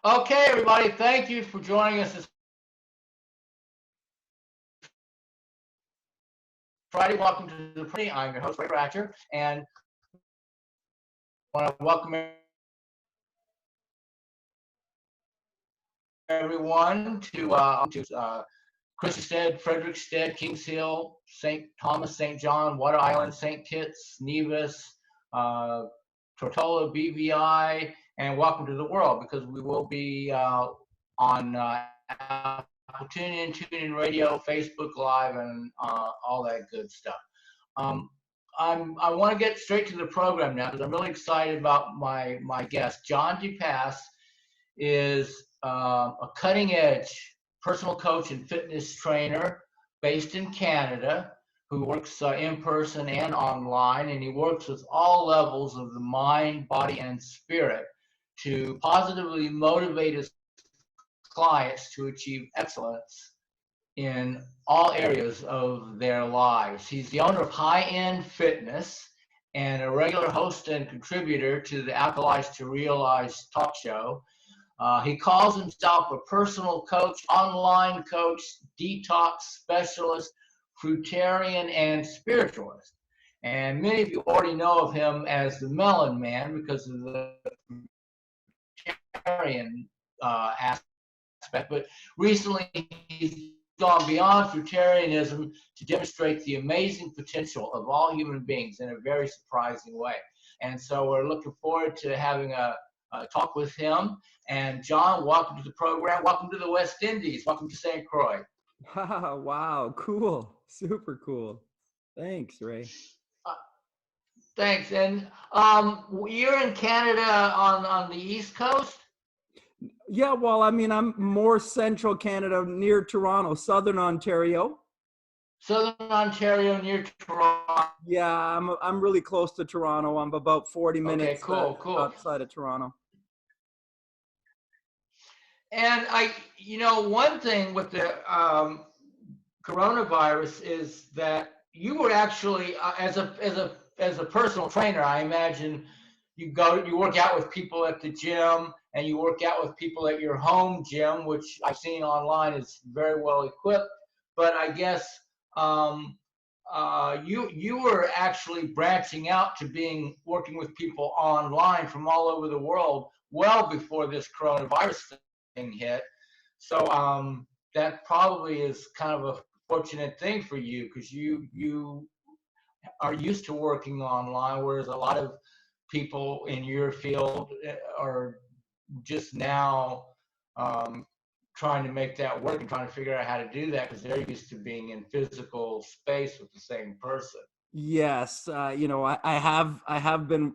Okay, everybody, thank you for joining us this Friday. Welcome to the Pretty. I'm your host, Ray Ratcher, and I want to welcome everyone to Christiansted, Frederickstead, Kings Hill, St. Thomas, St. John, Water Island, St. Kitts, Nevis, uh, Tortola, BVI, and welcome to the world, because we will be on Apple TuneIn Radio, Facebook Live, and all that good stuff. Um, I want to get straight to the program now because I'm really excited about my guest. John DePass is a cutting edge personal coach and fitness trainer based in Canada who works in person and online, and he works with all levels of the mind, body, and spirit to positively motivate his clients to achieve excellence in all areas of their lives. He's the owner of High End Fitness and a regular host and contributor to the Alkalise to Realize talk show. He calls himself a personal coach, online coach, detox specialist, fruitarian, and spiritualist. And many of you already know of him as the Melon Man because of the fruitarian aspect, but recently he's gone beyond fruitarianism to demonstrate the amazing potential of all human beings in a very surprising way. And so we're looking forward to having a talk with him. And John, welcome to the program. Welcome to the West Indies. Welcome to St. Croix. Wow, cool. Super cool. Thanks, Ray. Uh, Thanks. And you're in Canada on the East Coast? Yeah, well, I mean, I'm more central Canada, near Toronto, southern Ontario. Southern Ontario near Toronto. Yeah, I'm really close to Toronto. I'm about 40 Okay, minutes cool. outside of Toronto. And one thing with the coronavirus is that you were actually, as a personal trainer, I imagine you work out with people at the gym and you work out with people at your home gym, which I've seen online is very well equipped. But I guess you were actually branching out to working with people online from all over the world well before this coronavirus thing hit. So that probably is kind of a fortunate thing for you because you are used to working online, whereas a lot of people in your field are just now trying to make that work and trying to figure out how to do that because they're used to being in physical space with the same person. Yes, I have been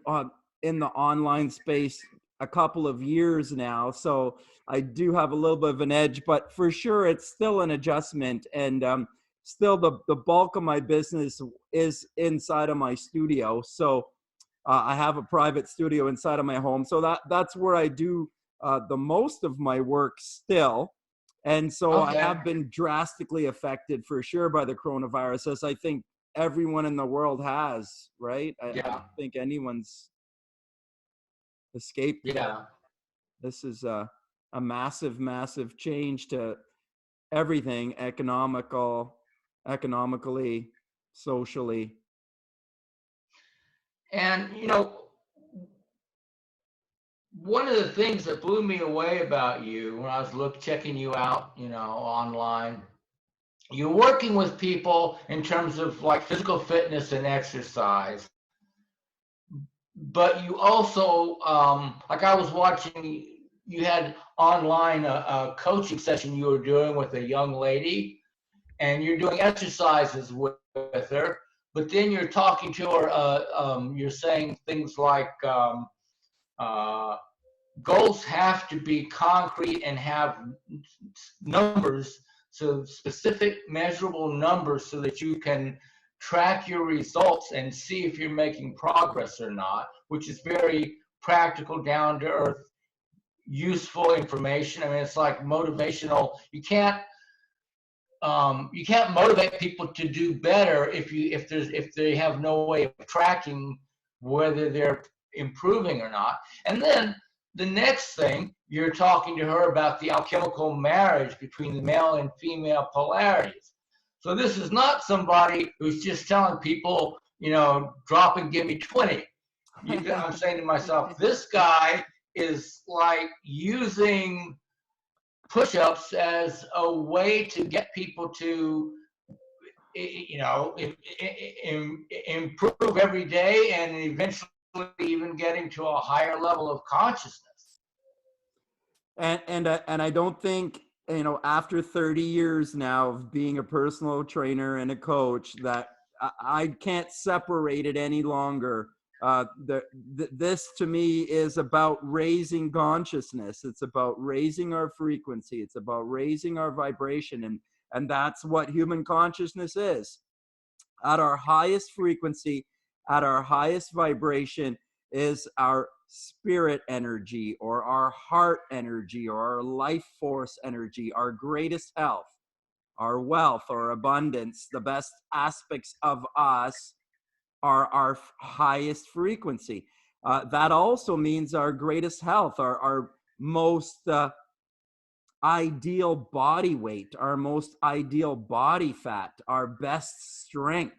in the online space a couple of years now, so I do have a little bit of an edge, but for sure it's still an adjustment. And still the bulk of my business is inside of my studio. So I have a private studio inside of my home, so that's where I do the most of my work still. And so I Okay. have been drastically affected for sure by the coronavirus, as I think everyone in the world has, right? I Yeah. don't think anyone's escaped from it. Yeah. This is a massive, massive change to everything, economically, socially. And one of the things that blew me away about you when I was checking you out, online, you're working with people in terms of like physical fitness and exercise, but you also, like I was watching, you had online a coaching session you were doing with a young lady, and you're doing exercises with her, but then you're talking to her, you're saying things like, uh, goals have to be concrete and have numbers, so specific measurable numbers so that you can track your results and see if you're making progress or not, which is very practical, down to earth, useful information. I mean, it's like motivational. You can't motivate people to do better if they have no way of tracking whether they're improving or not. And then the next thing, you're talking to her about the alchemical marriage between the male and female polarities. So this is not somebody who's just telling people, drop and give me 20. I'm saying to myself, this guy is like using push-ups as a way to get people to, improve every day and eventually even getting to a higher level of consciousness. And I don't think, after 30 years now of being a personal trainer and a coach, that I can't separate it any longer. This to me is about raising consciousness. It's about raising our frequency. It's about raising our vibration. And that's what human consciousness is. At our highest frequency, at our highest vibration is our spirit energy, or our heart energy, or our life force energy, our greatest health, our wealth, our abundance. The best aspects of us are our highest frequency. That also means our greatest health, our most ideal body weight, our most ideal body fat, our best strength,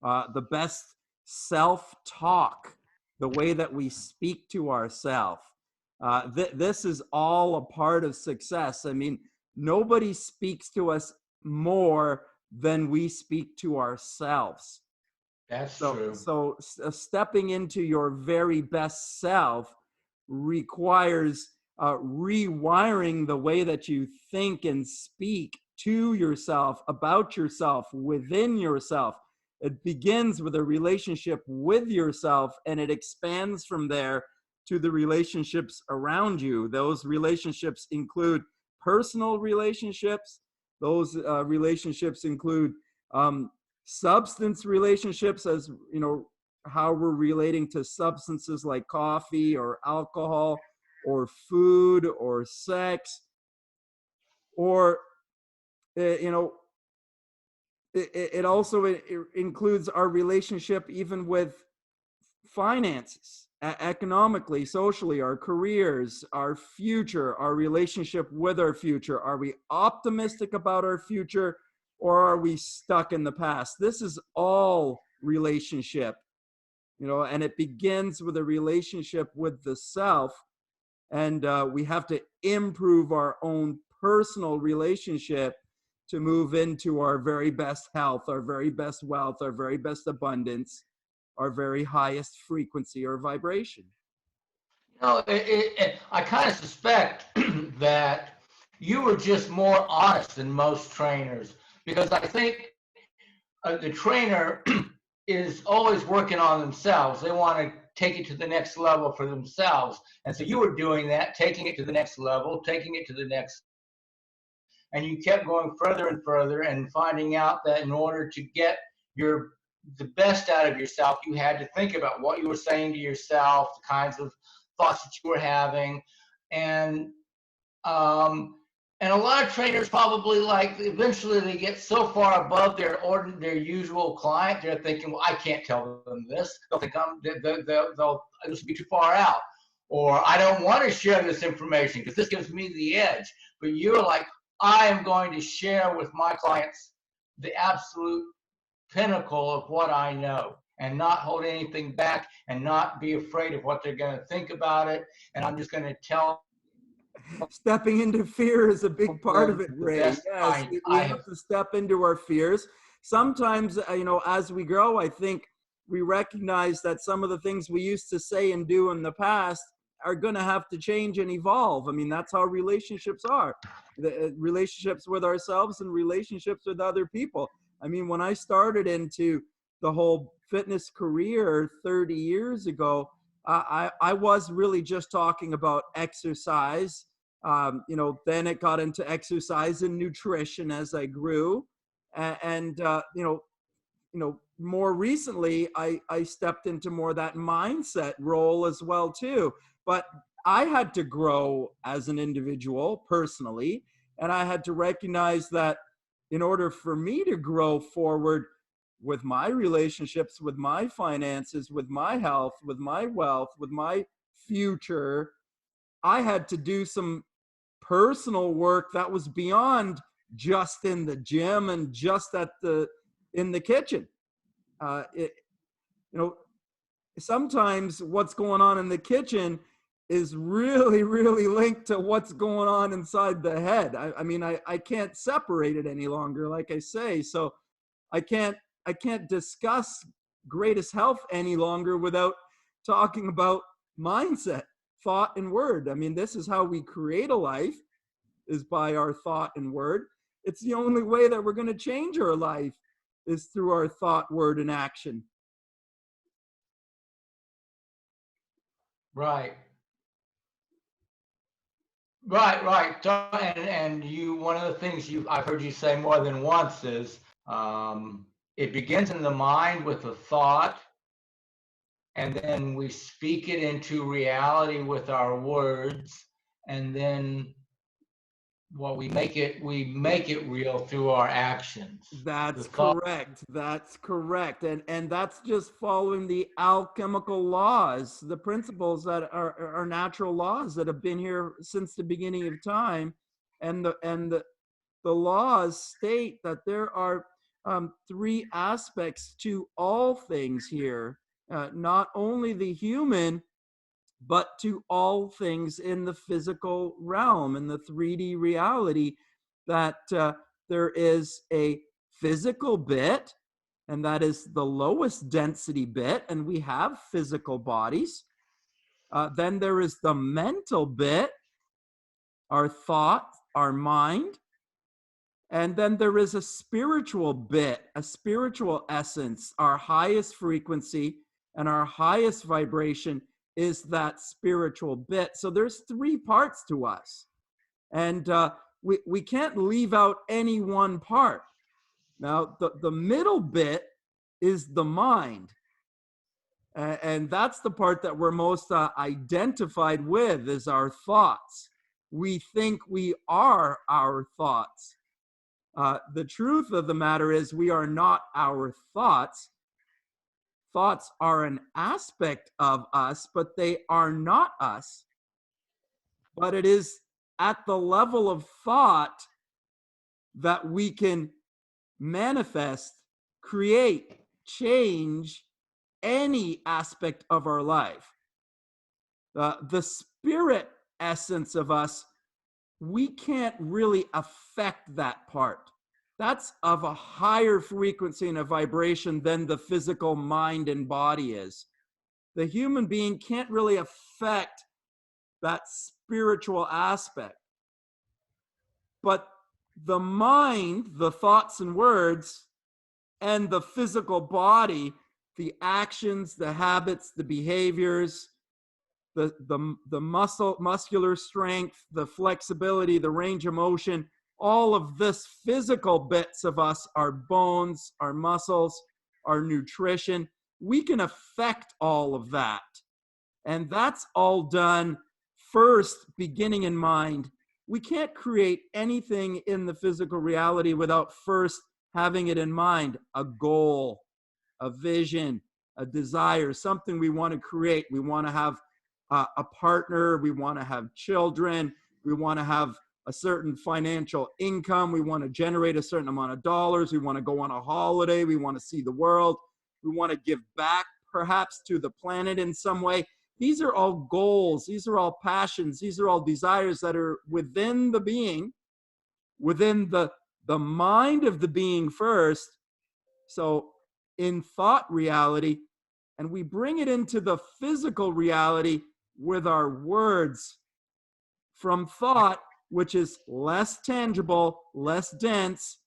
the best self-talk, the way that we speak to ourselves. This is all a part of success. I mean, nobody speaks to us more than we speak to ourselves. That's true. So stepping into your very best self requires rewiring the way that you think and speak to yourself, about yourself, within yourself. It begins with a relationship with yourself, and it expands from there to the relationships around you. Those relationships include personal relationships. Those relationships include substance relationships, as how we're relating to substances like coffee or alcohol or food or sex, or it also includes our relationship even with finances, economically, socially, our careers, our future, our relationship with our future. Are we optimistic about our future, or are we stuck in the past? This is all relationship, and it begins with a relationship with the self. And we have to improve our own personal relationship to move into our very best health, our very best wealth, our very best abundance, our very highest frequency or vibration. I kind of suspect that you were just more honest than most trainers, because I think the trainer is always working on themselves. They want to take it to the next level for themselves. And so you were doing that, taking it to the next level, taking it to the next, and you kept going further and further, and finding out that in order to get the best out of yourself, you had to think about what you were saying to yourself, the kinds of thoughts that you were having. And a lot of trainers probably, like, eventually they get so far above their usual client, they're thinking, well, I can't tell them this. They'll think this will be too far out. Or I don't want to share this information because this gives me the edge. But you're like, I am going to share with my clients the absolute pinnacle of what I know, and not hold anything back, and not be afraid of what they're going to think about it. And I'm just going to tell. Stepping into fear is a big part of it, Ray. Yes, we have to step into our fears. Sometimes, as we grow, I think we recognize that some of the things we used to say and do in the past are going to have to change and evolve. I mean, that's how relationships are. The relationships with ourselves and relationships with other people. I mean, when I started into the whole fitness career 30 years ago, I was really just talking about exercise. Then it got into exercise and nutrition as I grew. And more recently, I stepped into more that mindset role as well too. But I had to grow as an individual personally, and I had to recognize that in order for me to grow forward with my relationships, with my finances, with my health, with my wealth, with my future, I had to do some personal work that was beyond just in the gym and just in the kitchen. It, you know, sometimes what's going on in the kitchen is really, really linked to what's going on inside the head. I mean, I can't separate it any longer, like I say. So I can't discuss greatest health any longer without talking about mindset, thought, and word. I mean, this is how we create a life, is by our thought and word. It's the only way that we're going to change our life is through our thought, word, and action. Right. Right. So, and you, one of the things I've heard you say more than once is, it begins in the mind with a thought, and then we speak it into reality with our words, and then we make it real through our actions. The That's thought. correct. That's correct. And that's just following the alchemical laws, the principles that are natural laws that have been here since the beginning of time. And the laws state that there are three aspects to all things here, not only the human, but to all things in the physical realm, in the 3D reality, that there is a physical bit, and that is the lowest density bit, and we have physical bodies. Then there is the mental bit, our thought, our mind. And then there is a spiritual bit, a spiritual essence. Our highest frequency and our highest vibration is that spiritual bit. So there's three parts to us. And we can't leave out any one part. Now, the middle bit is the mind. And that's the part that we're most identified with, is our thoughts. We think we are our thoughts. The truth of the matter is we are not our thoughts. Thoughts are an aspect of us, but they are not us. But it is at the level of thought that we can manifest, create, change any aspect of our life. The spirit essence of us, we can't really affect that part. That's of a higher frequency and a vibration than the physical mind and body is. The human being can't really affect that spiritual aspect. But the mind, the thoughts and words, and the physical body, the actions, the habits, the behaviors, the muscular strength, the flexibility, the range of motion, all of this physical bits of us, our bones, our muscles, our nutrition, we can affect all of that. And that's all done first, beginning in mind. We can't create anything in the physical reality without first having it in mind, a goal, a vision, a desire, something we want to create. We want to have a partner, we want to have children, we want to have a certain financial income, we want to generate a certain amount of dollars, we want to go on a holiday, we want to see the world, we want to give back perhaps to the planet in some way. These are all goals, these are all passions, these are all desires that are within the being, within the mind of the being first. So in thought reality, and we bring it into the physical reality with our words. From thought, which is less tangible, less dense,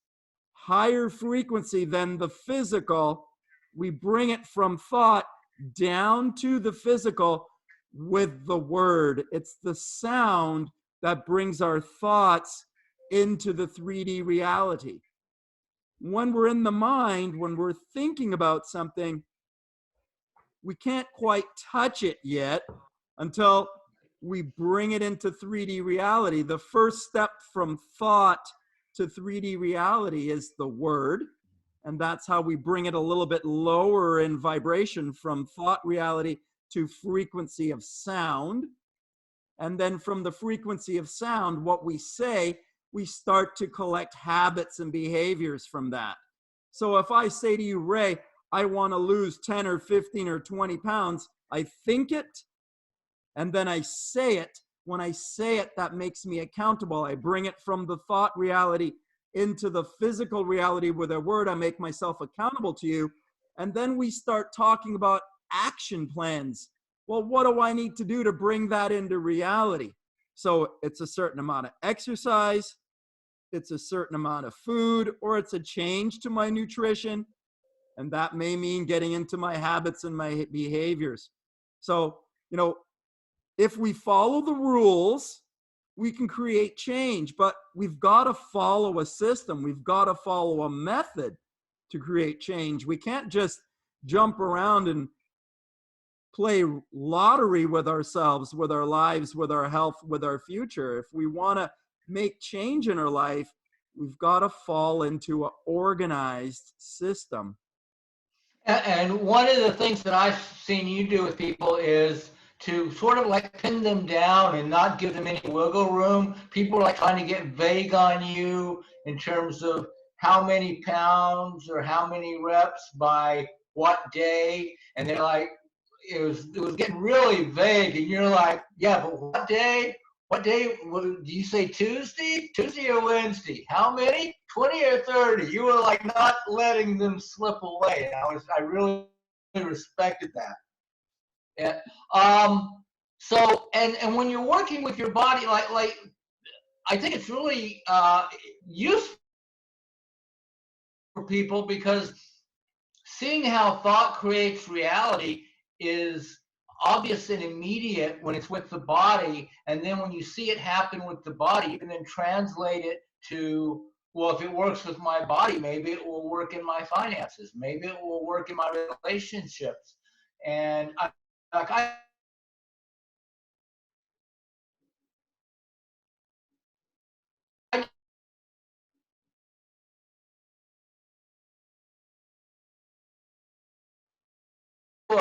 higher frequency than the physical, we bring it from thought down to the physical with the word. It's the sound that brings our thoughts into the 3D reality. When we're in the mind, when we're thinking about something, we can't quite touch it yet until we bring it into 3D reality. The first step from thought to 3D reality is the word. And that's how we bring it a little bit lower in vibration from thought reality to frequency of sound. And then from the frequency of sound, what we say, we start to collect habits and behaviors from that. So if I say to you, Ray, I want to lose 10 or 15 or 20 pounds, I think it, and then I say it. When I say it, that makes me accountable. I bring it from the thought reality into the physical reality with a word. I make myself accountable to you. And then we start talking about action plans. Well, what do I need to do to bring that into reality? So it's a certain amount of exercise, it's a certain amount of food, or it's a change to my nutrition. And that may mean getting into my habits and my behaviors. So, if we follow the rules, we can create change, but we've got to follow a system. We've got to follow a method to create change. We can't just jump around and play lottery with ourselves, with our lives, with our health, with our future. If we want to make change in our life, we've got to fall into an organized system. And one of the things that I've seen you do with people is to sort of like pin them down and not give them any wiggle room. People are like trying to get vague on you in terms of how many pounds or how many reps by what day. And they're like, it was getting really vague. And you're like, yeah, but what day? What day? Do you say Tuesday? Tuesday or Wednesday? How many? 20 or 30? You were like not letting them slip away. I really respected that. Yeah. So and when you're working with your body, like I think it's really useful for people because seeing how thought creates reality is obvious and immediate when it's with the body, and then when you see it happen with the body, you can then translate it to, well, if it works with my body, maybe it will work in my finances, maybe it will work in my relationships. And I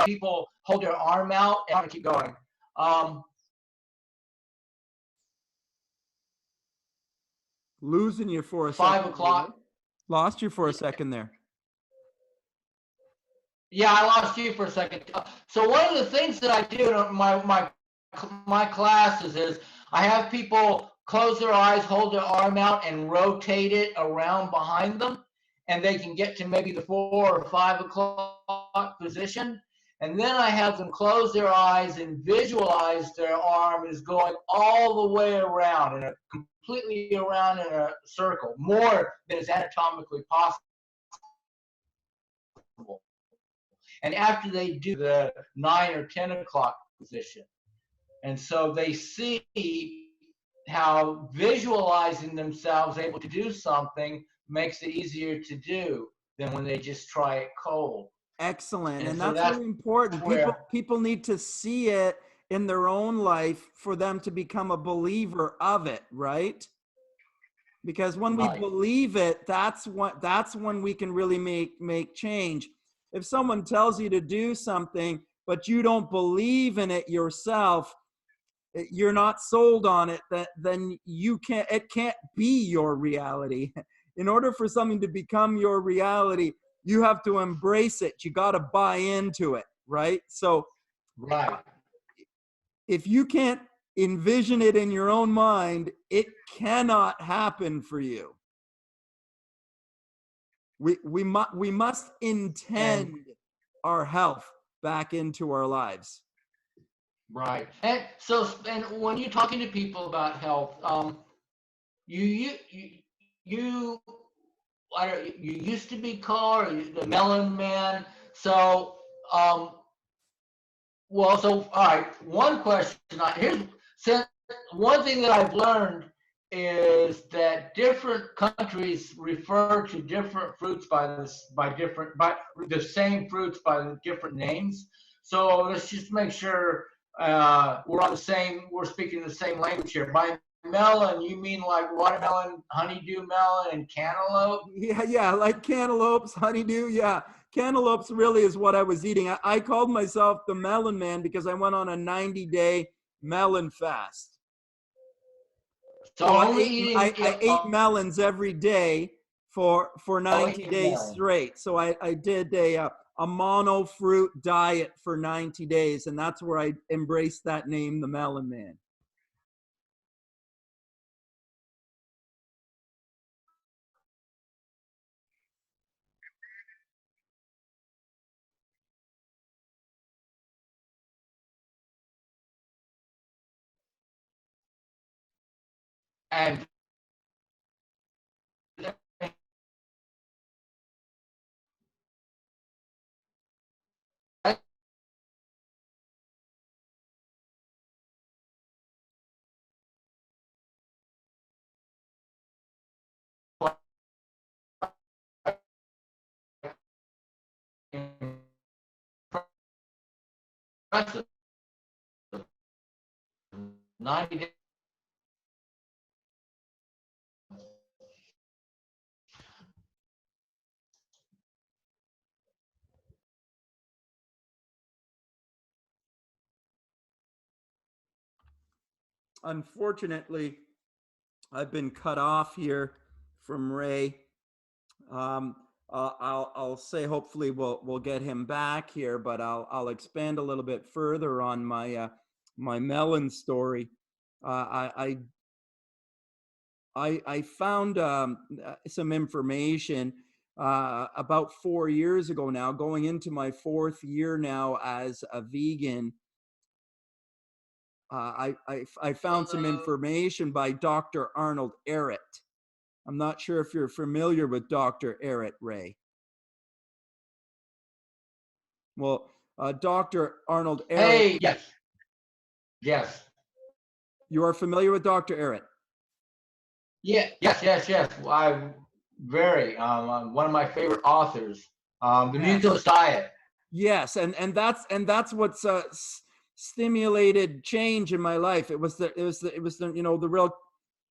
people hold their arm out and I'm gonna keep going. Losing you for a 5 o'clock. second. Lost you for a second there. Yeah, I lost you for a second. So one of the things that I do in my classes is I have people close their eyes, hold their arm out, and rotate it around behind them, and they can get to maybe the 4 or 5 o'clock position. And then I have them close their eyes and visualize their arm is going all the way around, completely around in a circle, more than is anatomically possible. And after they do the 9 or 10 o'clock position. And so they see how visualizing themselves able to do something makes it easier to do than when they just try it cold. Excellent. And so that's really important. People need to see it in their own life for them to become a believer of it, right? Because when we believe it, that's when we can really make change. If someone tells you to do something, but you don't believe in it yourself, you're not sold on it, then it can't be your reality. In order for something to become your reality, you have to embrace it. You got to buy into it, right? So, if you can't envision it in your own mind, it cannot happen for you. We must intend our health back into our lives. Right. And so, and when you're talking to people about health, you used to be Carl, the Melon Man. So, well, so all right. One question. One thing that I've learned is that different countries refer to different fruits by the same fruits by different names. So let's just make sure we're speaking the same language here. By melon, you mean like watermelon, honeydew melon, and cantaloupe? Yeah, like cantaloupes, honeydew. Yeah, cantaloupes really is what I was eating. I called myself the Melon Man because I went on a 90-day melon fast. So So only eating I ate melons every day for 90 days straight. So I did a mono fruit diet for 90 days, and that's where I embraced that name, the Melon Man. and impressive. 90 days. Unfortunately, I've been cut off here from Ray. Um, I'll say hopefully we'll get him back here, but I'll expand a little bit further on my melon story. I found some information about 4 years ago now, going into my 4th year now as a vegan. I found some information by Dr. Arnold Ehret. I'm not sure if you're familiar with Dr. Ehret, Ray. Well, Dr. Arnold Ehret. Hey, yes. Yes. You are familiar with Dr. Ehret? Yeah, yes. I'm very one of my favorite authors. The Mutualist Diet. Yes, and that's what's stimulated change in my life. It was the the real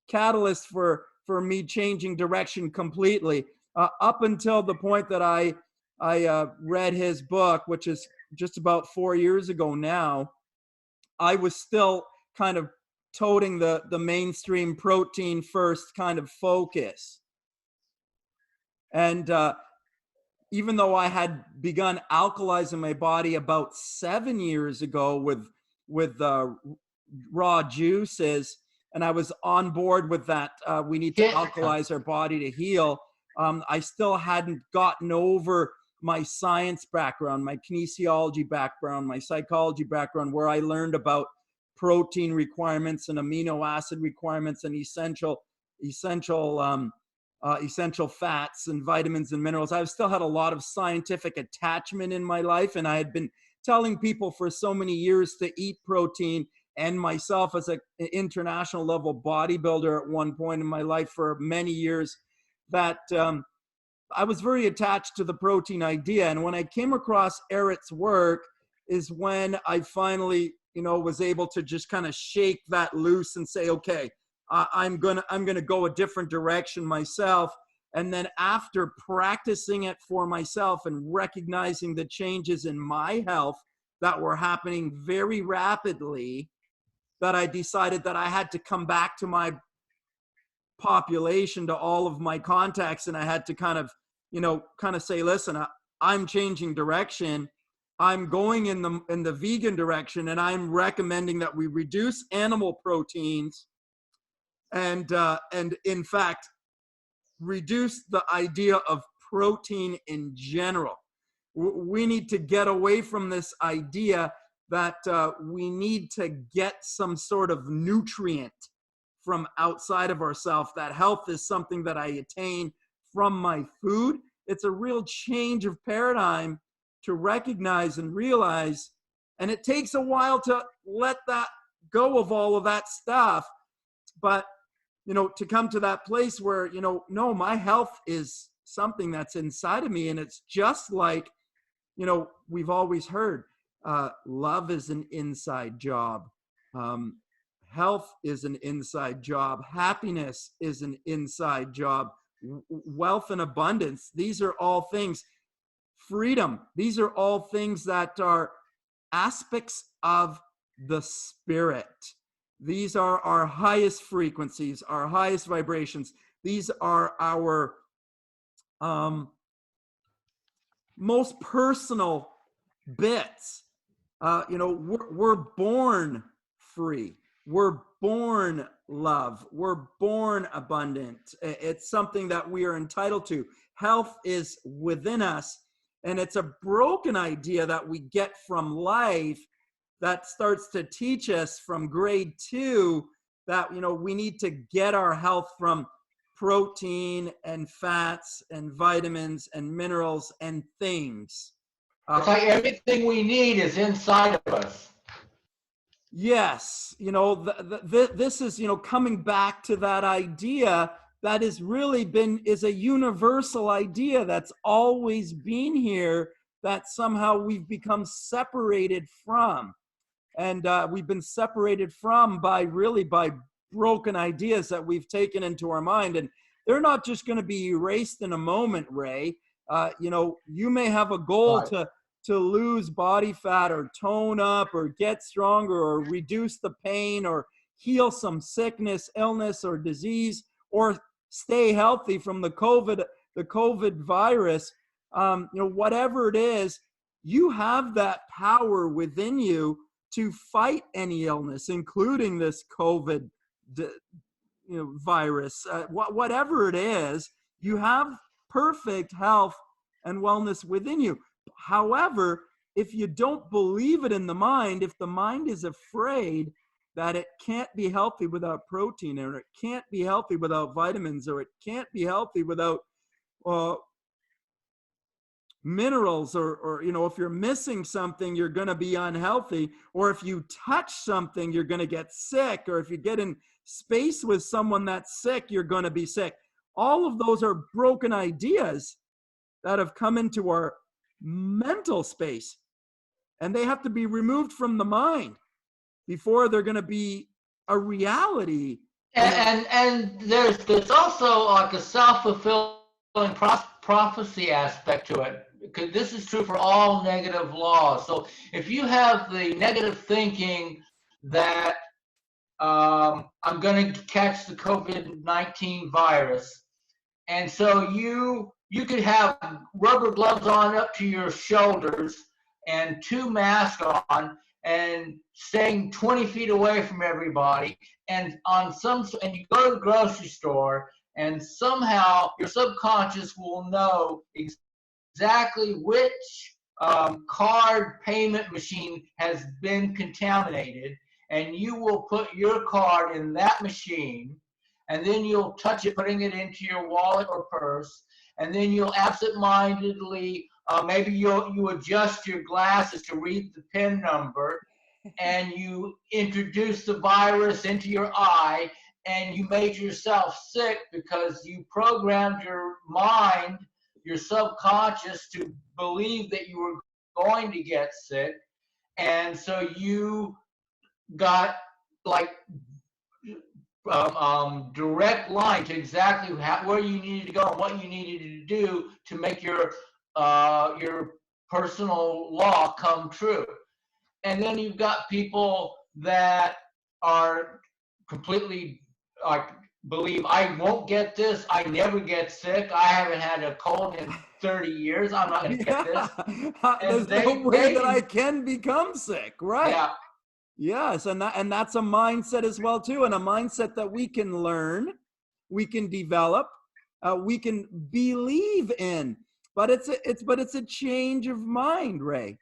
catalyst for me changing direction completely. Up until the point that I read his book, which is just about 4 years ago now, I was still kind of toting the mainstream protein first kind of focus. And even though I had begun alkalizing my body about 7 years ago with raw juices, and I was on board with that, we need to alkalize our body to heal. I still hadn't gotten over my science background, my kinesiology background, my psychology background, where I learned about protein requirements and amino acid requirements and essential fats and vitamins and minerals. I've still had a lot of scientific attachment in my life, and I had been telling people for so many years to eat protein, and myself as an international level bodybuilder at one point in my life for many years, that I was very attached to the protein idea. And when I came across Ehret's work is when I finally, was able to just kind of shake that loose and say, okay, I'm gonna go a different direction myself. And then after practicing it for myself and recognizing the changes in my health that were happening very rapidly, that I decided that I had to come back to my population, to all of my contacts, and I had to kind of say, listen, I'm changing direction. I'm going in the vegan direction, and I'm recommending that we reduce animal proteins and in fact reduce the idea of protein in general. We need to get away from this idea that we need to get some sort of nutrient from outside of ourselves, that health is something that I attain from my food. It's a real change of paradigm to recognize and realize, and it takes a while to let that go of all of that stuff. But to come to that place where, no, my health is something that's inside of me. And it's just like, we've always heard, love is an inside job. Health is an inside job. Happiness is an inside job. Wealth and abundance, these are all things. Freedom, these are all things that are aspects of the spirit. These are our highest frequencies, our highest vibrations. These are our most personal bits. We're born free. We're born love. We're born abundant. It's something that we are entitled to. Health is within us. And it's a broken idea that we get from life that starts to teach us from grade 2 that, we need to get our health from protein and fats and vitamins and minerals and things. It's like everything we need is inside of us. Yes, this is, coming back to that idea that has really is a universal idea that's always been here, that somehow we've become separated from. And we've been separated from by broken ideas that we've taken into our mind. And they're not just going to be erased in a moment, Ray. You may have a goal to lose body fat or tone up or get stronger or reduce the pain or heal some sickness, illness, or disease, or stay healthy from the COVID virus. Whatever it is, you have that power within you to fight any illness, including this COVID virus. Whatever it is, you have perfect health and wellness within you. However, if you don't believe it in the mind, if the mind is afraid that it can't be healthy without protein, or it can't be healthy without vitamins, or it can't be healthy without minerals, or if you're missing something, you're going to be unhealthy, or if you touch something, you're going to get sick, or if you get in space with someone that's sick, you're going to be sick. All of those are broken ideas that have come into our mental space, and they have to be removed from the mind before they're going to be a reality. And there's also like a self-fulfilling prophecy aspect to it, because this is true for all negative laws. So if you have the negative thinking that I'm going to catch the COVID-19 virus, and so you could have rubber gloves on up to your shoulders and 2 masks on and staying 20 feet away from everybody, and and you go to the grocery store, and somehow your subconscious will know exactly which card payment machine has been contaminated, and you will put your card in that machine, and then you'll touch it, putting it into your wallet or purse, and then you'll absentmindedly, maybe you adjust your glasses to read the PIN number, and you introduce the virus into your eye, and you made yourself sick because you programmed your mind, your subconscious, to believe that you were going to get sick. And so you got like direct line to exactly where you needed to go and what you needed to do to make your personal law come true. And then you've got people that are completely like believe, I won't get this, I never get sick, I haven't had a cold in 30 years, I'm not going to get this. There's no way that I can become sick, right? Yeah. Yes, and that's a mindset as well too, and a mindset that we can learn, we can develop, we can believe in. But it's a change of mind, Ray.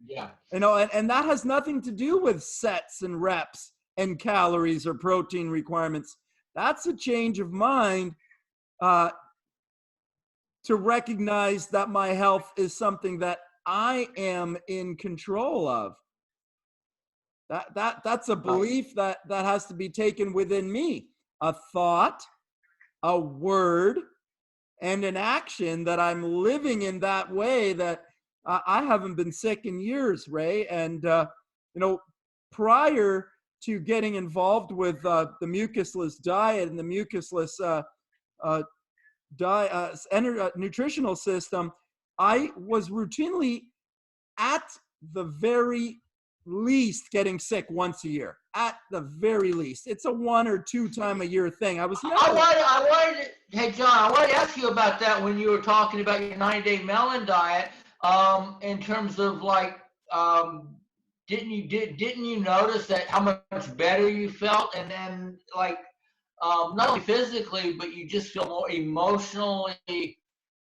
Yeah. And that has nothing to do with sets and reps and calories or protein requirements. That's a change of mind to recognize that my health is something that I am in control of. That's a belief that has to be taken within me. A thought, a word, and an action that I'm living in that way that I haven't been sick in years, Ray. And, prior to getting involved with the mucusless diet and the mucusless nutritional system, I was routinely at the very least getting sick once a year. At the very least. It's a 1 or 2 time a year thing. I wanted, hey John, I wanted to ask you about that when you were talking about your 90-day melon diet. In terms of like, didn't you notice that how much better you felt, and then like, not only physically, but you just feel more emotionally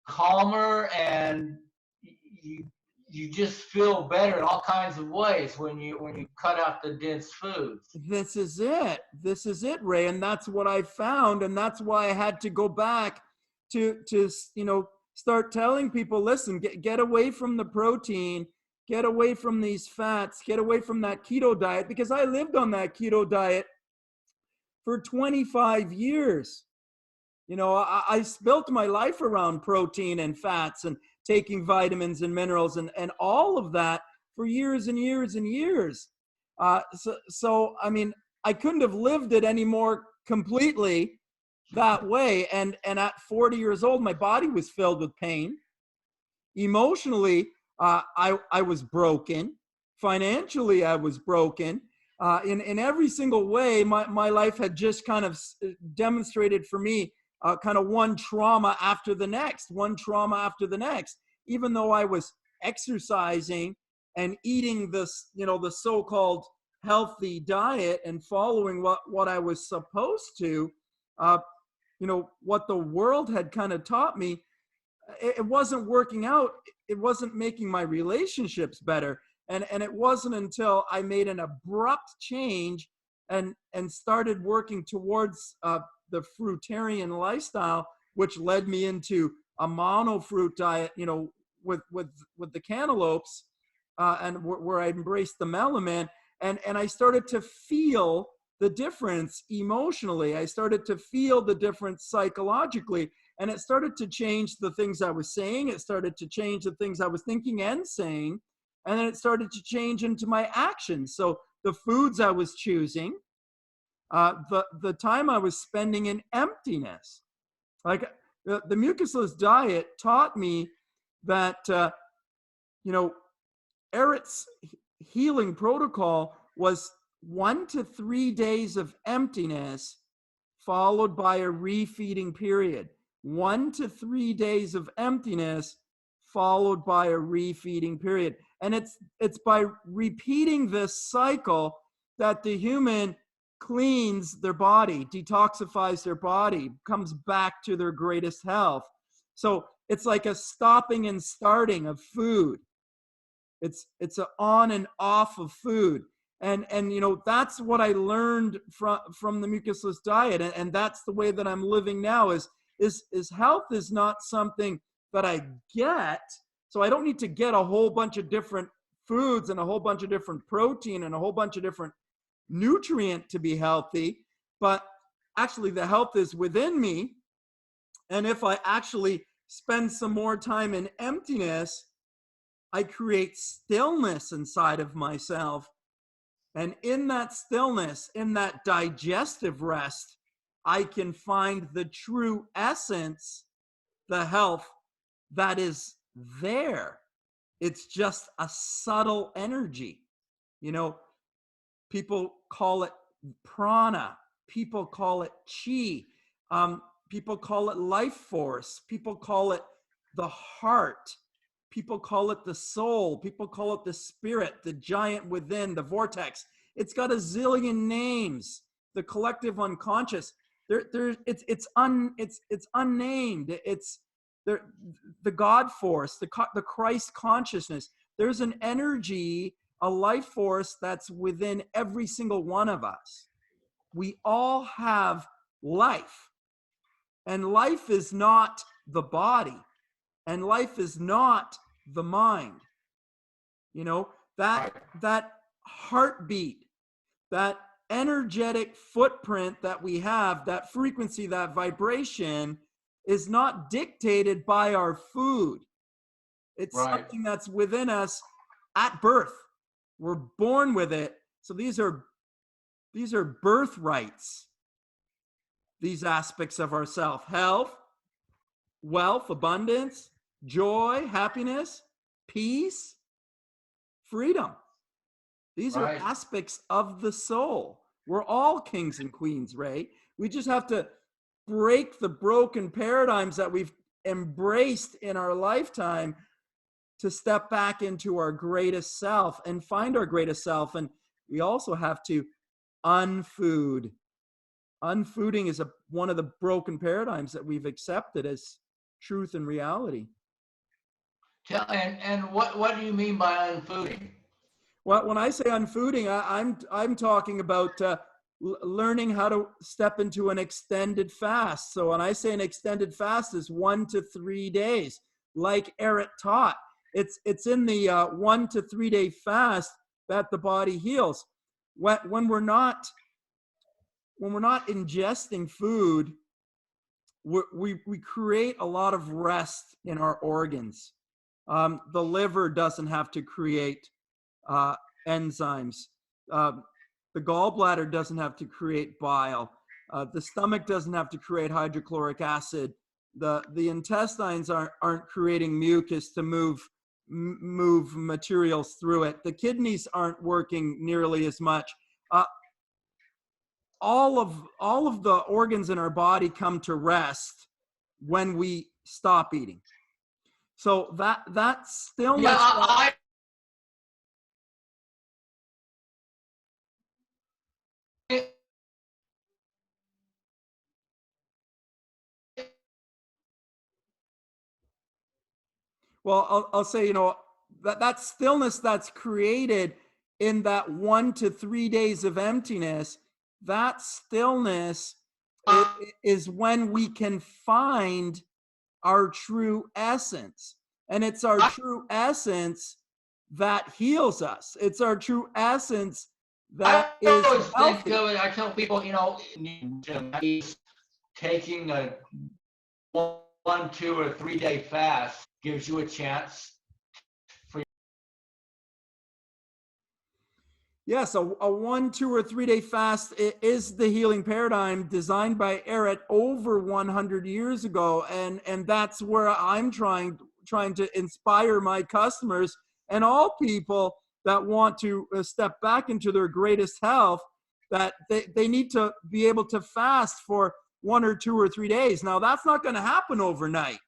calmer, and you you just feel better in all kinds of ways when you cut out the dense foods. This is it. This is it, Ray. And that's what I found. And that's why I had to go back to start telling people, listen, get away from the protein, get away from these fats, get away from that keto diet, because I lived on that keto diet for 25 years. I built my life around protein and fats and taking vitamins and minerals and all of that for years and years and years. So I mean, I couldn't have lived it any more completely that way. And at 40 years old, my body was filled with pain. Emotionally, I was broken. Financially, I was broken. In every single way, my life had just kind of demonstrated for me kind of one trauma after the next, even though I was exercising and eating this, the so-called healthy diet and following what I was supposed to, what the world had kind of taught me, it wasn't working out. It wasn't making my relationships better. And it wasn't until I made an abrupt change and started working towards the fruitarian lifestyle, which led me into a monofruit diet, with the cantaloupes, and where I embraced the melon, and I started to feel the difference emotionally. I started to feel the difference psychologically, and it started to change the things I was saying. It started to change the things I was thinking and saying, and then it started to change into my actions. So the foods I was choosing, the time I was spending in emptiness. Like the mucusless diet taught me that, Ehret's healing protocol was 1 to 3 days of emptiness followed by a refeeding period. 1 to 3 days of emptiness followed by a refeeding period. And it's by repeating this cycle that the human cleans their body, detoxifies their body, comes back to their greatest health. So it's like a stopping and starting of food. It's an on and off of food. And that's what I learned from the mucusless diet. And that's the way that I'm living now is health is not something that I get. So I don't need to get a whole bunch of different foods and a whole bunch of different protein and a whole bunch of different nutrient to be healthy, but actually the health is within me. And if I actually spend some more time in emptiness, I create stillness inside of myself. And in that stillness, in that digestive rest, I can find the true essence, the health that is there. It's just a subtle energy. People call it prana. People call it chi. People call it life force. People call it the heart. People call it the soul. People call it the spirit, the giant within, the vortex. It's got a zillion names. The collective unconscious. It's unnamed. It's the God force, the Christ consciousness. There's an energy, a life force that's within every single one of us. We all have life. And life is not the body. And life is not the mind. That heartbeat, that energetic footprint that we have, that frequency, that vibration is not dictated by our food. It's something that's within us at birth. We're born with it. So these are birthrights. These aspects of ourself: health, wealth, abundance, joy, happiness, peace, freedom. These are Right. aspects of the soul. We're all kings and queens, Ray. We just have to break the broken paradigms that we've embraced in our lifetime to step back into our greatest self and find our greatest self. And we also have to unfood. Unfooding is one of the broken paradigms that we've accepted as truth and reality. And what do you mean by unfooding? Well, when I say unfooding, I'm talking about learning how to step into an extended fast. So when I say an extended fast is 1 to 3 days, like Eric taught. It's in the 1 to 3 day fast that the body heals. When we're not ingesting food, we create a lot of rest in our organs. The liver doesn't have to create enzymes. The gallbladder doesn't have to create bile. The stomach doesn't have to create hydrochloric acid. The intestines aren't creating mucus to move materials through it. The kidneys aren't working nearly as much. All of the organs in our body come to rest when we stop eating. So that stillness. Yeah, Well, I'll say, that stillness that's created in that 1 to 3 days of emptiness, that stillness is when we can find our true essence. And it's our true essence that heals us. It's our true essence that is always think healthy. of it. I tell people, taking a 1, 2, or 3 day fast gives you a chance. Yes, a 1, 2, or 3 day fast is the healing paradigm designed by Eric over 100 years ago, and that's where I'm trying to inspire my customers and all people that want to step back into their greatest health, that they need to be able to fast for 1 or 2 or 3 days. Now, that's not going to happen overnight.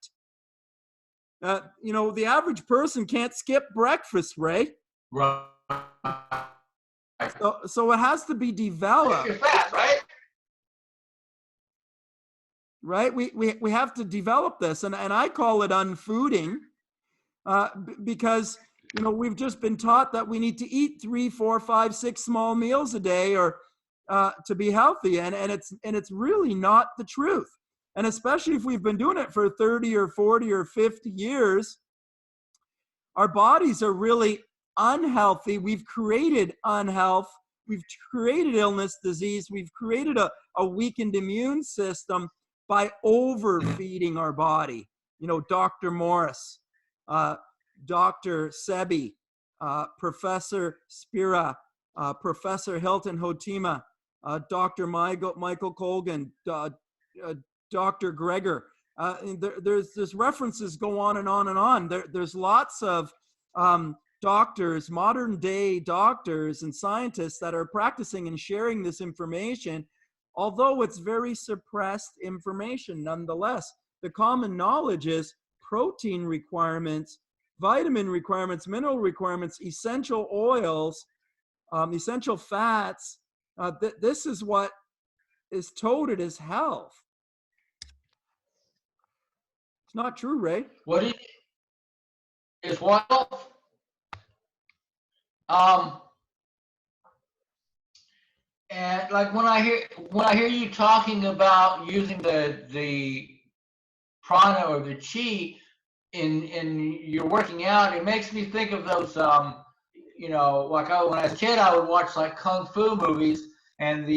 The average person can't skip breakfast, Ray. Right. So it has to be developed. You're fast, right? Right? We have to develop this, and I call it unfooding, because we've just been taught that we need to eat 3, 4, 5, 6 small meals a day or to be healthy, and it's really not the truth. And especially if we've been doing it for 30 or 40 or 50 years, our bodies are really unhealthy. We've created unhealth. We've created illness, disease. We've created a weakened immune system by overfeeding our body. Dr. Morris, Dr. Sebi, Professor Spira, Professor Hilton Hotima, Dr. Michael Colgan, Dr. Greger. There's references go on and on and on. There's lots of doctors, modern day doctors and scientists that are practicing and sharing this information, although it's very suppressed information nonetheless. The common knowledge is protein requirements, vitamin requirements, mineral requirements, essential oils, essential fats. This is what is touted as health. It's not true, Ray. What is what? And like when I hear you talking about using the prana or the chi in your working out, it makes me think of those when I was a kid, I would watch like kung fu movies, and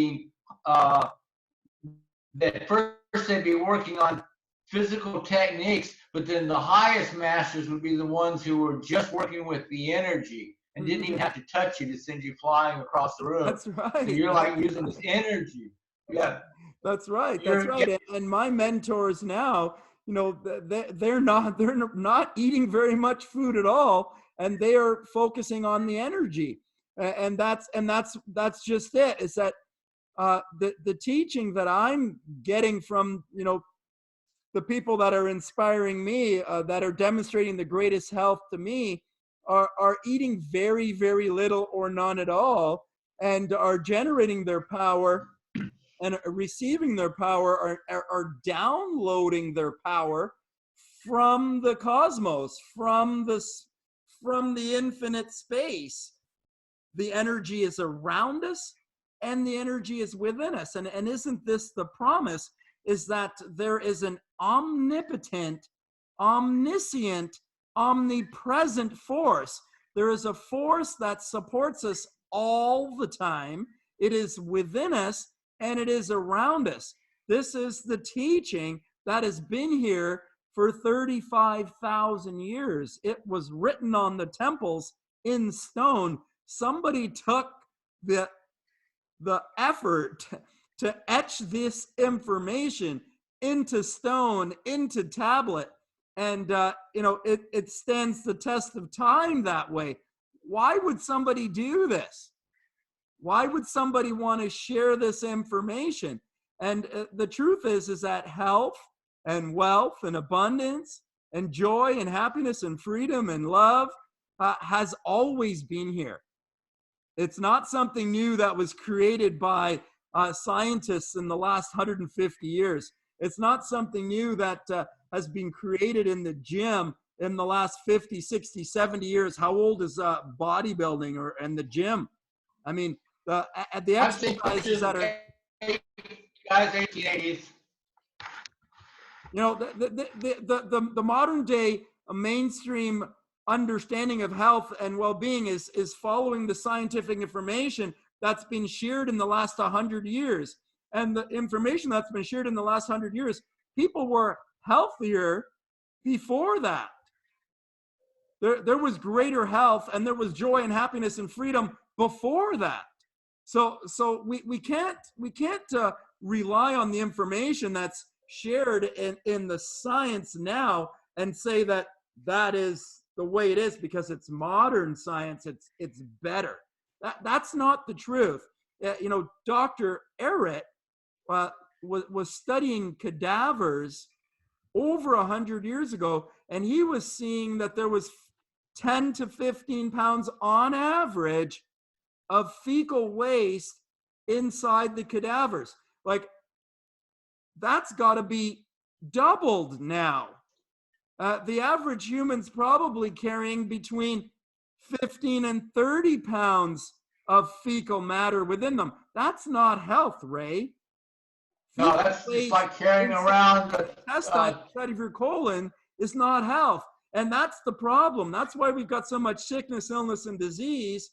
that first they'd be working on physical techniques, but then the highest masters would be the ones who were just working with the energy and didn't even have to touch you to send you flying across the room. That's right. So you're like using this energy. Yeah. That's right. That's right. And my mentors now, they're not eating very much food at all, and they are focusing on the energy. And that's just it, is that the teaching that I'm getting from, the people that are inspiring me, that are demonstrating the greatest health to me, are eating very, very little or none at all, and are generating their power and receiving their power, are downloading their power from the cosmos, from the infinite space. The energy is around us and the energy is within us. And isn't this the promise, is that there is an omnipotent, omniscient, omnipresent force. There is a force that supports us all the time. It is within us and it is around us. This is the teaching that has been here for 35,000 years. It was written on the temples in stone. Somebody took the effort to etch this information into stone, into tablet, and it stands the test of time that way. Why would somebody do this? Why would somebody want to share this information? And the truth is that health and wealth and abundance and joy and happiness and freedom and love has always been here. It's not something new that was created by scientists in the last 150 years. It's not something new that has been created in the gym in the last 50, 60, 70 years. How old is bodybuilding and the gym? I mean, the exercises that are... Guys, 1880s. The modern day mainstream understanding of health and well-being is following the scientific information that's been shared in the last 100 years. And the information that's been shared in the last 100 years, people were healthier before that. There was greater health and there was joy and happiness and freedom before that. So we can't rely on the information that's shared in the science now and say that is the way it is because it's modern science. It's better. That's not the truth. Dr. Ehret was studying cadavers over 100 years ago, and he was seeing that there was 10 to 15 pounds on average of fecal waste inside the cadavers. Like, that's got to be doubled now. The average human's probably carrying between 15 and 30 pounds of fecal matter within them. That's not health, Ray. No, that's just like carrying around the intestine inside of your colon is not health. And that's the problem. That's why we've got so much sickness, illness, and disease,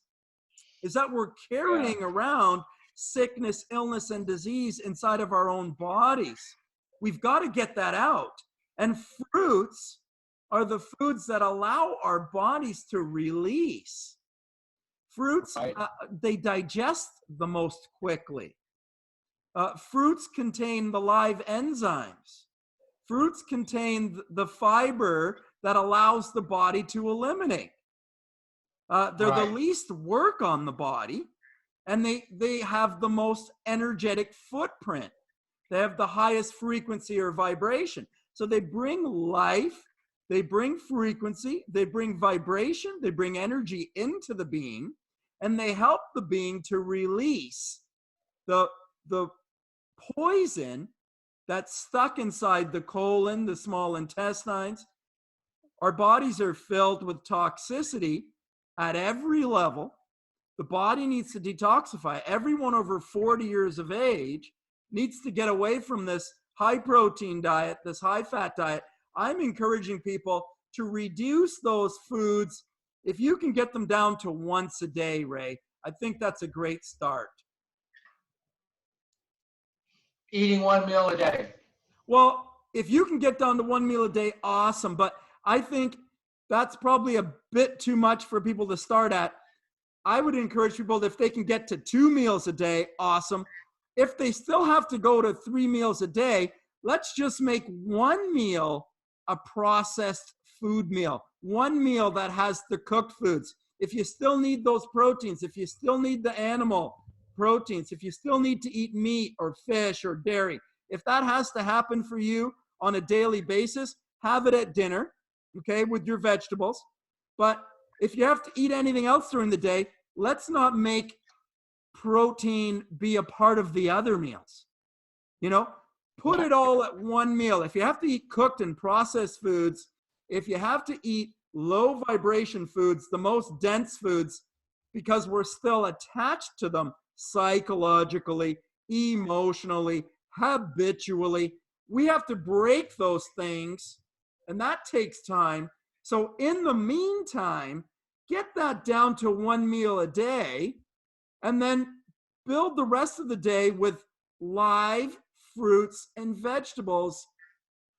is that we're carrying around sickness, illness, and disease inside of our own bodies. We've got to get that out. And fruits are the foods that allow our bodies to release. Fruits, they digest the most quickly. Fruits contain the live enzymes. Fruits contain the fiber that allows the body to eliminate. They're the least work on the body, and they have the most energetic footprint. They have the highest frequency or vibration. So they bring life, they bring frequency, they bring vibration, they bring energy into the being, and they help the being to release the poison that's stuck inside the colon, the small intestines. Our bodies are filled with toxicity at every level. The body needs to detoxify. Everyone over 40 years of age needs to get away from this high protein diet, this high fat diet. I'm encouraging people to reduce those foods. If you can get them down to once a day, Ray, I think that's a great start. Eating one meal a day. Well, if you can get down to one meal a day, awesome. But I think that's probably a bit too much for people to start at. I would encourage people, if they can get to 2 meals a day, awesome. If they still have to go to 3 meals a day, let's just make one meal a processed food meal. One meal that has the cooked foods. if you still need those proteins, if you still need the animal proteins, if you still need to eat meat or fish or dairy, if that has to happen for you on a daily basis, have it at dinner, okay, with your vegetables. But if you have to eat anything else during the day, let's not make protein be a part of the other meals. You know, put it all at one meal. If you have to eat cooked and processed foods, if you have to eat low vibration foods, the most dense foods, because we're still attached to them psychologically, emotionally, habitually, we have to break those things, and that takes time. So in the meantime, get that down to one meal a day, and then build the rest of the day with live fruits and vegetables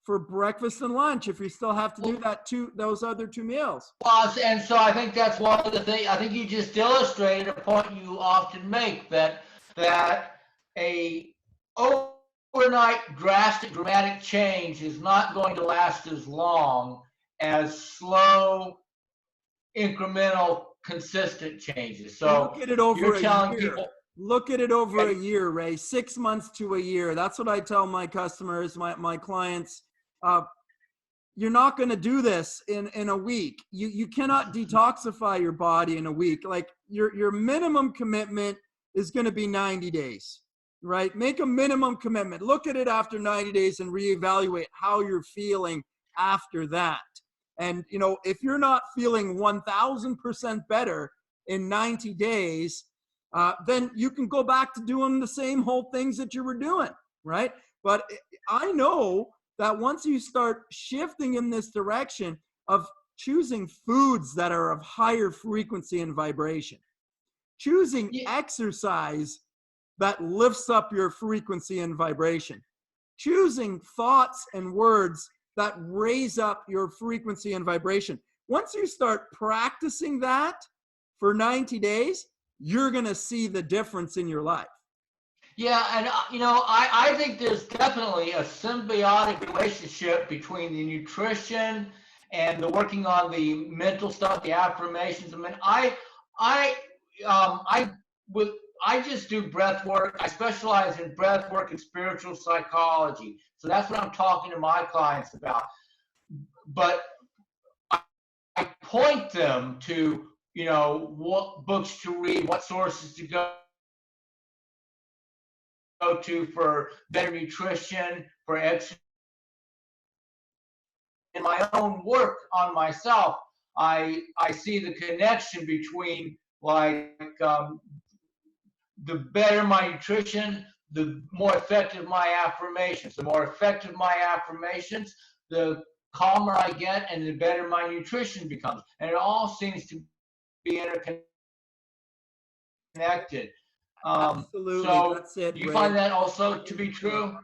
for breakfast and lunch, if you still have to do that those other two meals. Well, and so I think that's one of the things. I think you just illustrated a point you often make, that a overnight drastic dramatic change is not going to last as long as slow, incremental, consistent changes. So look at it over you're a telling year. people, Look at it over a year, Ray. 6 months to a year. That's what I tell my customers, my clients. You're not going to do this in a week. You cannot detoxify your body in a week. Like your minimum commitment is going to be 90 days, right? Make a minimum commitment. Look at it after 90 days and reevaluate how you're feeling after that. And, you know, if you're not feeling 1000% better in 90 days, then you can go back to doing the same whole things that you were doing, right? But I know that once you start shifting in this direction of choosing foods that are of higher frequency and vibration, choosing exercise that lifts up your frequency and vibration, choosing thoughts and words that raise up your frequency and vibration. Once you start practicing that for 90 days, you're going to see the difference in your life. yeah, and you know, I think there's definitely a symbiotic relationship between the nutrition and the working on the mental stuff, the affirmations. I mean, I with I just do breath work. I specialize in breath work and spiritual psychology. So that's what I'm talking to my clients about. But I point them to, you know, what books to read, what sources to go to for better nutrition, for exercise. In my own work on myself, I see the connection between, like, the better my nutrition, the more effective my affirmations. The more effective my affirmations, the calmer I get, and the better my nutrition becomes. And it all seems to be interconnected. Absolutely, So that's it, you Ray. find that also to be true?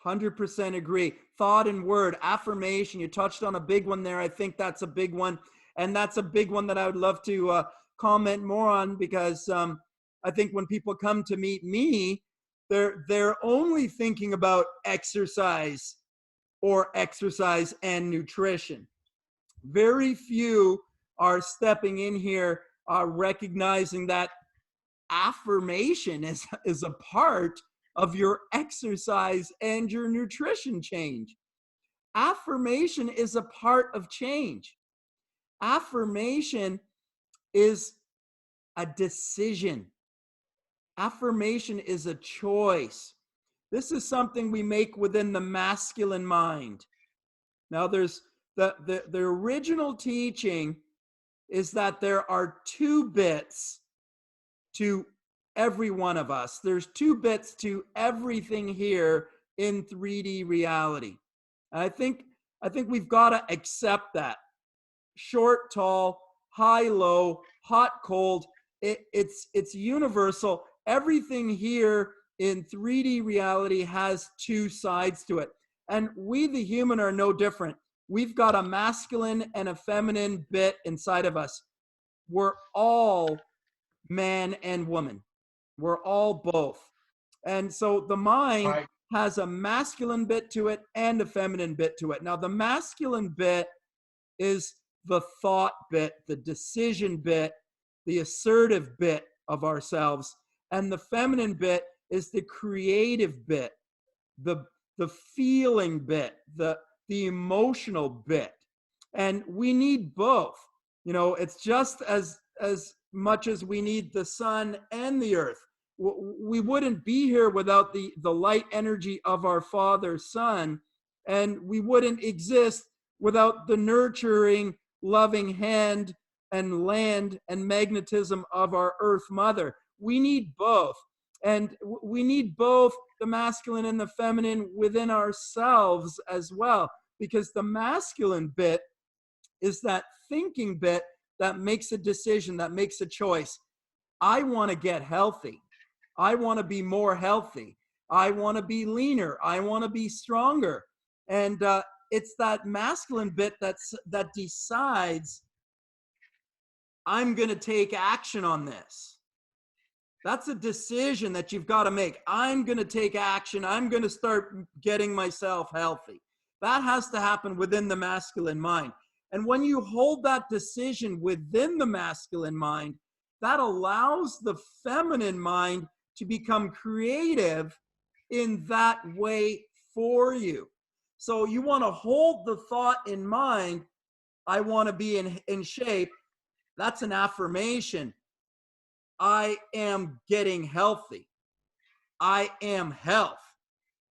100% agree. Thought and word, affirmation. You touched on a big one there. I think that's a big one. And that's a big one that I would love to comment more on, because I think when people come to meet me, they're only thinking about exercise or exercise and nutrition. Very few are stepping in here recognizing that affirmation is a part of your exercise and your nutrition change. Affirmation is a part of change. Affirmation is a decision. Affirmation is a choice. This is something we make within the masculine mind. Now, there's the original teaching is that there are 2 bits to every one of us. There's 2 bits to everything here in 3D reality. And I think we've got to accept that. Short, tall, high, low, hot, cold. It's universal. Everything here in 3D reality has 2 sides to it. And we, the human, are no different. We've got a masculine and a feminine bit inside of us. We're all man and woman. We're all both. And so the mind has a masculine bit to it and a feminine bit to it. Now, the masculine bit is the thought bit, the decision bit, the assertive bit of ourselves. And the feminine bit is the creative bit, the feeling bit, the emotional bit. And we need both. You know, it's just as much as we need the sun and the earth. We wouldn't be here without the light energy of our Father Sun, and we wouldn't exist without the nurturing, loving hand and land and magnetism of our Earth Mother. We need both. And we need both the masculine and the feminine within ourselves as well, because the masculine bit is that thinking bit that makes a decision, that makes a choice. I want to get healthy. I want to be more healthy. I want to be leaner. I want to be stronger. And it's that masculine bit that decides, I'm going to take action on this. That's a decision that you've got to make. I'm going to take action. I'm going to start getting myself healthy. That has to happen within the masculine mind. And when you hold that decision within the masculine mind, that allows the feminine mind to become creative in that way for you. So you want to hold the thought in mind, I want to be in shape. That's an affirmation. I am getting healthy. I am health.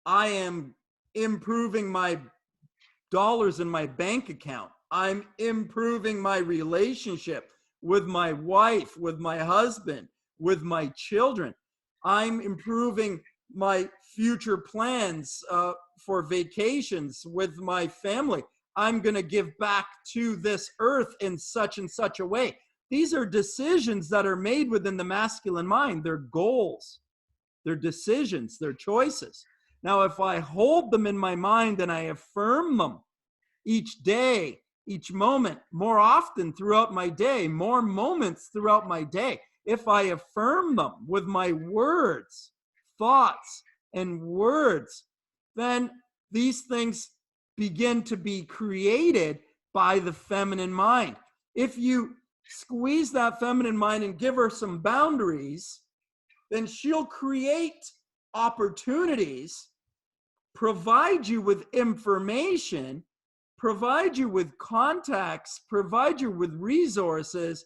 I am improving my dollars in my bank account. I'm improving my relationship with my wife, with my husband, with my children. I'm improving my future plans for vacations with my family. I'm going to give back to this earth in such and such a way. These are decisions that are made within the masculine mind. They're goals, they're decisions, they're choices. Now, if I hold them in my mind and I affirm them each day, each moment, more often throughout my day, more moments throughout my day, if I affirm them with my words, thoughts, and words, then these things begin to be created by the feminine mind. If you squeeze that feminine mind and give her some boundaries, then she'll create opportunities, provide you with information, provide you with contacts, provide you with resources,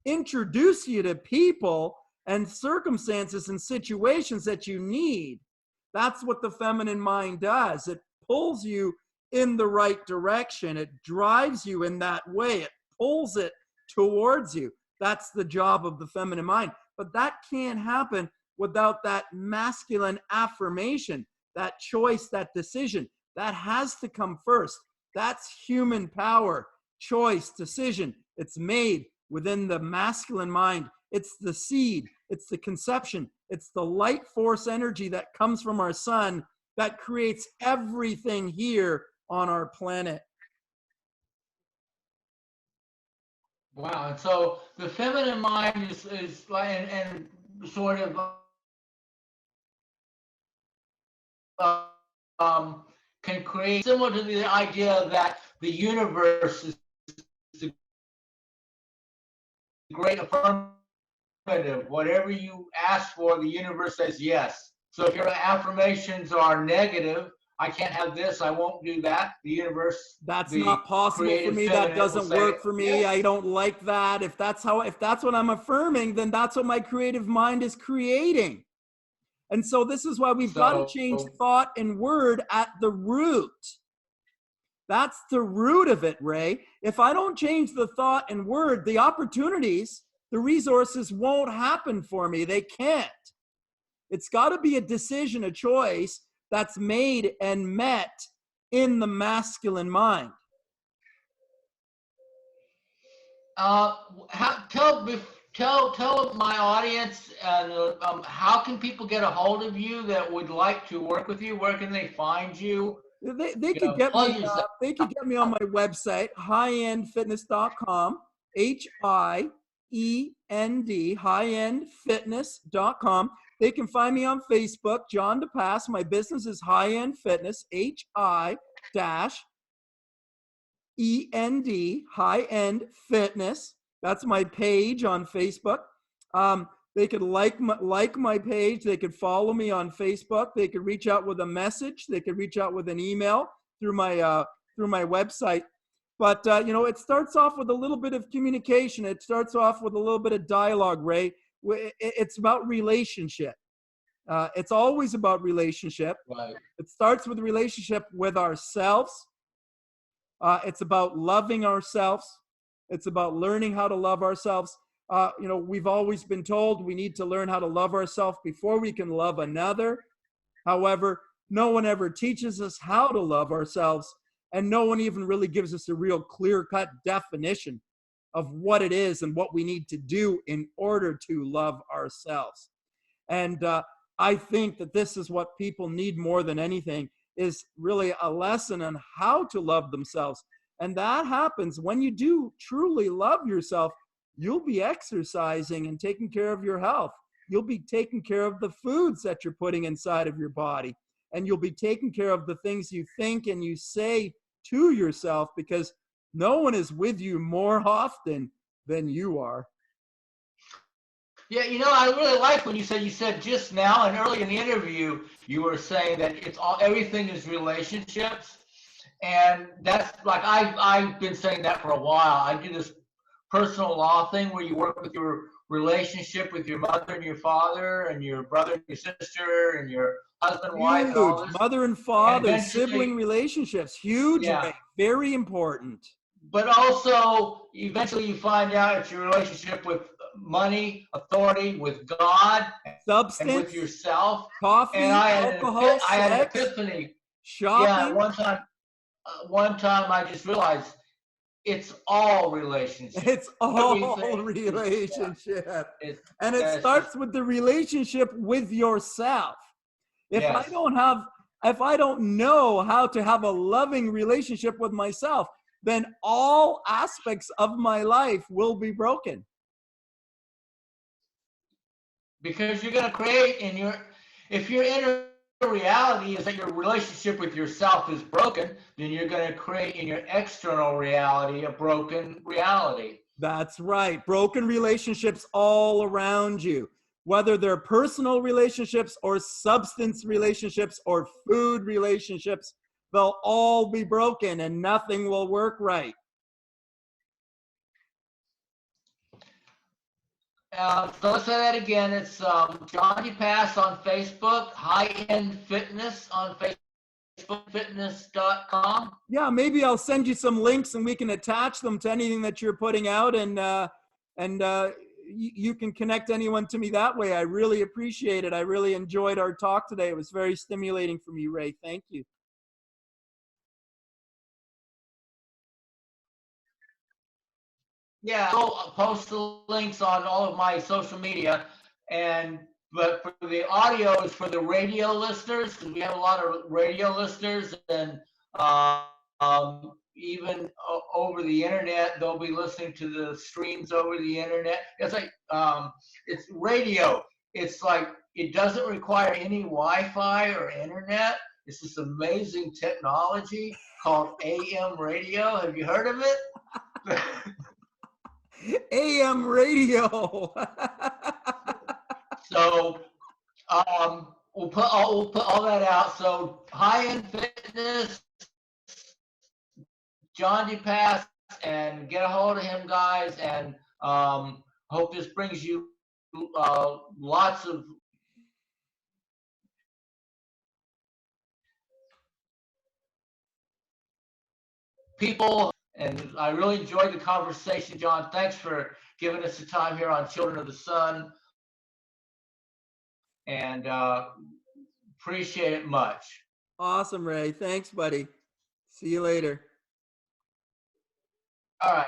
introduce you to people and circumstances and situations that you need. That's what the feminine mind does. It pulls you in the right direction. It drives you in that way. It pulls it towards you. That's the job of the feminine mind. But that can't happen without that masculine affirmation, that choice, that decision. That has to come first. That's human power, choice, decision. It's made within the masculine mind. It's the seed. It's the conception. It's the light force energy that comes from our sun that creates everything here on our planet. Wow. And so the feminine mind is like, and sort of can create, similar to the idea that the universe is the great affirmative. Whatever you ask for, the universe says yes. So if your affirmations are negative, I can't have this, I won't do that, the universe, that's not possible for me, that doesn't work for me, yes. I don't like that. If that's what I'm affirming, then that's what my creative mind is creating. And so this is why we've got to change thought and word at the root. That's the root of it, Ray. If I don't change the thought and word, the opportunities, the resources won't happen for me. They can't. It's got to be a decision, a choice that's made and met in the masculine mind. Tell my audience, how can people get a hold of you that would like to work with you? Where can they find you? They could get me. They could get me on my website, highendfitness.com. HIEND, highendfitness.com. They can find me on Facebook, John DePass. My business is High End Fitness, HI END, High End Fitness. That's my page on Facebook. They could like my page. They could follow me on Facebook. They could reach out with a message. They could reach out with an email through my website. But it starts off with a little bit of communication. It starts off with a little bit of dialogue, Ray. It's about relationship. It's always about relationship. Right. It starts with a relationship with ourselves. It's about loving ourselves. It's about learning how to love ourselves. We've always been told we need to learn how to love ourselves before we can love another. However, no one ever teaches us how to love ourselves, and no one even really gives us a real clear-cut definition of what it is and what we need to do in order to love ourselves. And I think that this is what people need more than anything, is really a lesson on how to love themselves. And that happens when you do truly love yourself. You'll be exercising and taking care of your health. You'll be taking care of the foods that you're putting inside of your body. And you'll be taking care of the things you think and you say to yourself, because no one is with you more often than you are. Yeah, I really like when you said just now and early in the interview, you were saying that everything is relationships. And that's like, I've been saying that for a while. I do this personal law thing where you work with your relationship with your mother and your father and your brother and your sister and your husband, wife, and all Huge. this. Mother and father, sibling relationships, huge, Yeah. Ray. Very important. But also, eventually you find out it's your relationship with money, authority, with God, substance, and with yourself. coffee, And I had an sex, epiphany. shopping. Yeah, one time I just realized it's all relationship. It's all Everything relationship. Yeah. And it starts with the relationship with yourself. If yes. I don't know how to have a loving relationship with myself, then all aspects of my life will be broken. Because you're going to create if your inner reality is that your relationship with yourself is broken, then you're going to create in your external reality a broken reality. That's right. Broken relationships all around you, whether they're personal relationships or substance relationships or food relationships, they'll all be broken and nothing will work right. So let's say that again. It's John DePass on Facebook, High End Fitness on Facebook, fitness.com. Yeah, maybe I'll send you some links and we can attach them to anything that you're putting out, and you can connect anyone to me that way. I really appreciate it. I really enjoyed our talk today. It was very stimulating for me, Ray. Thank you. Yeah, I'll post the links on all of my social media, but for the audio is for the radio listeners, because we have a lot of radio listeners, and even over the internet, they'll be listening to the streams over the internet. It's like it's radio. It's like it doesn't require any Wi-Fi or internet. It's this amazing technology called AM radio. Have you heard of it? AM radio. So we'll put all that out. So High End Fitness, John DePass, and get a hold of him, guys. And hope this brings you lots of people. And I really enjoyed the conversation, John. Thanks for giving us the time here on Children of the Sun. And appreciate it much. Awesome, Ray. Thanks, buddy. See you later. All right.